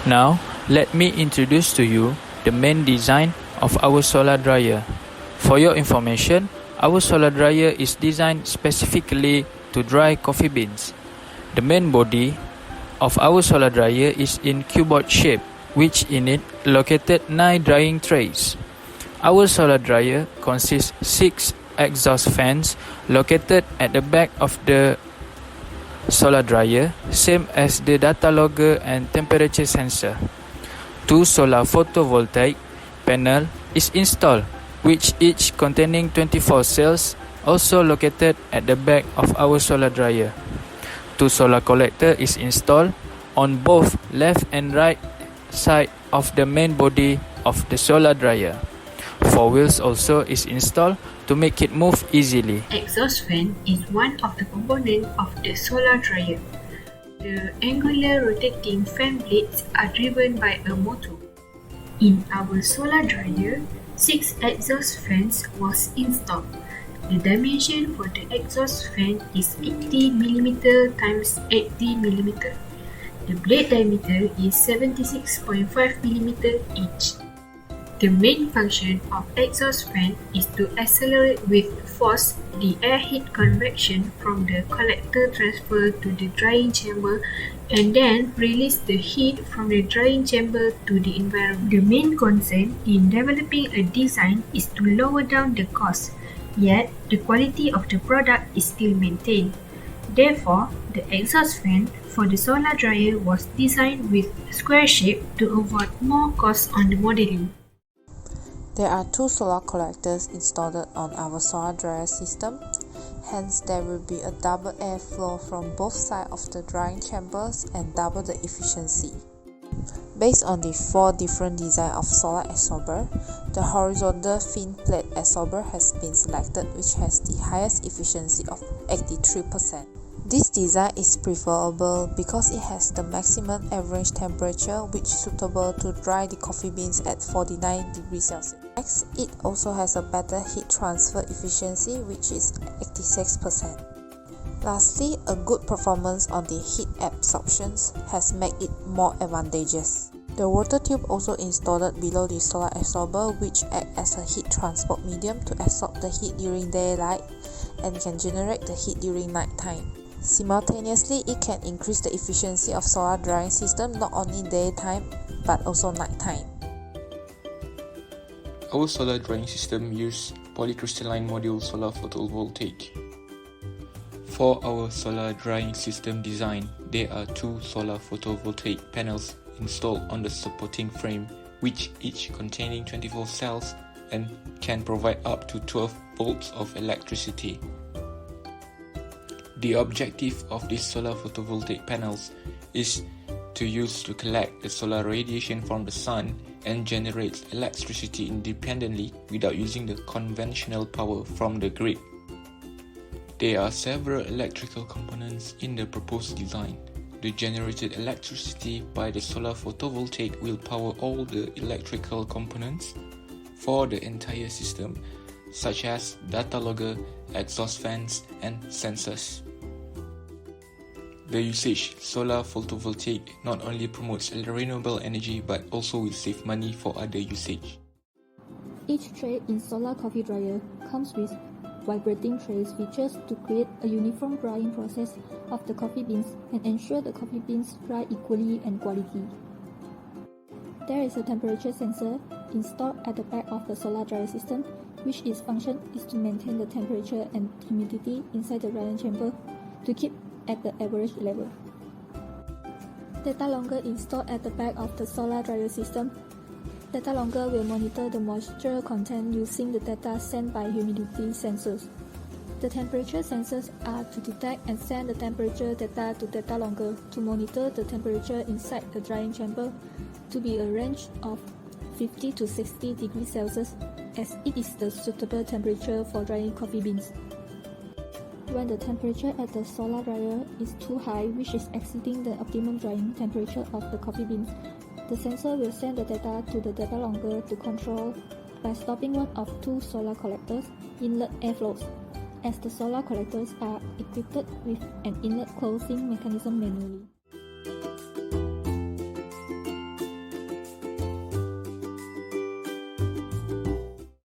Now, let me introduce to you the main design of our solar dryer. For your information, our solar dryer is designed specifically to dry coffee beans. The main body of our solar dryer is in cuboid shape, which in it located 9 drying trays. Our solar dryer consists 6 exhaust fans located at the back of the solar dryer, same as the data logger and temperature sensor. 2 solar photovoltaic panel is installed, which each containing 24 cells, also located at the back of our solar dryer. 2 solar collector is installed on both left and right side of the main body of the solar dryer. 4 wheels also is installed to make it move easily. Exhaust fan is one of the components of the solar dryer. The angular rotating fan blades are driven by a motor. In our solar dryer, 6 exhaust fans was installed. The dimension for the exhaust fan is 80 mm x 80 mm. The blade diameter is 76.5 mm each. The main function of exhaust fan is to accelerate with force the air heat convection from the collector transfer to the drying chamber and then release the heat from the drying chamber to the environment. The main concern in developing a design is to lower down the cost, yet the quality of the product is still maintained. Therefore, the exhaust fan for the solar dryer was designed with square shape to avoid more cost on the modeling. There are 2 solar collectors installed on our solar dryer system, hence there will be a double airflow from both sides of the drying chambers and double the efficiency. Based on the 4 different designs of solar absorber, the horizontal fin plate absorber has been selected, which has the highest efficiency of 83%. This design is preferable because it has the maximum average temperature which is suitable to dry the coffee beans at 49 degrees Celsius. Next, it also has a better heat transfer efficiency which is 86%. Lastly, a good performance on the heat absorptions has made it more advantageous. The water tube also installed below the solar absorber, which acts as a heat transport medium to absorb the heat during daylight and can generate the heat during night time. Simultaneously, it can increase the efficiency of solar drying system not only daytime but also nighttime. Our solar drying system uses polycrystalline module solar photovoltaic. For our solar drying system design, there are 2 solar photovoltaic panels installed on the supporting frame, which each containing 24 cells and can provide up to 12 volts of electricity. The objective of these solar photovoltaic panels is to use to collect the solar radiation from the sun and generate electricity independently without using the conventional power from the grid. There are several electrical components in the proposed design. The generated electricity by the solar photovoltaic will power all the electrical components for the entire system, such as data logger, exhaust fans, and sensors. The usage solar photovoltaic not only promotes renewable energy but also will save money for other usage. Each tray in solar coffee dryer comes with vibrating trays features to create a uniform drying process of the coffee beans and ensure the coffee beans dry equally and quality. There is a temperature sensor installed at the back of the solar dryer system, which its function is to maintain the temperature and humidity inside the drying chamber to keep at the average level. Data logger installed at the back of the solar dryer system. Data logger will monitor the moisture content using the data sent by humidity sensors. The temperature sensors are to detect and send the temperature data to data logger to monitor the temperature inside the drying chamber to be a range of 50 to 60 degrees Celsius, as it is the suitable temperature for drying coffee beans. When the temperature at the solar dryer is too high, which is exceeding the optimum drying temperature of the coffee beans, the sensor will send the data to the data logger to control by stopping one of 2 solar collectors' inlet airflows, as the solar collectors are equipped with an inlet closing mechanism manually.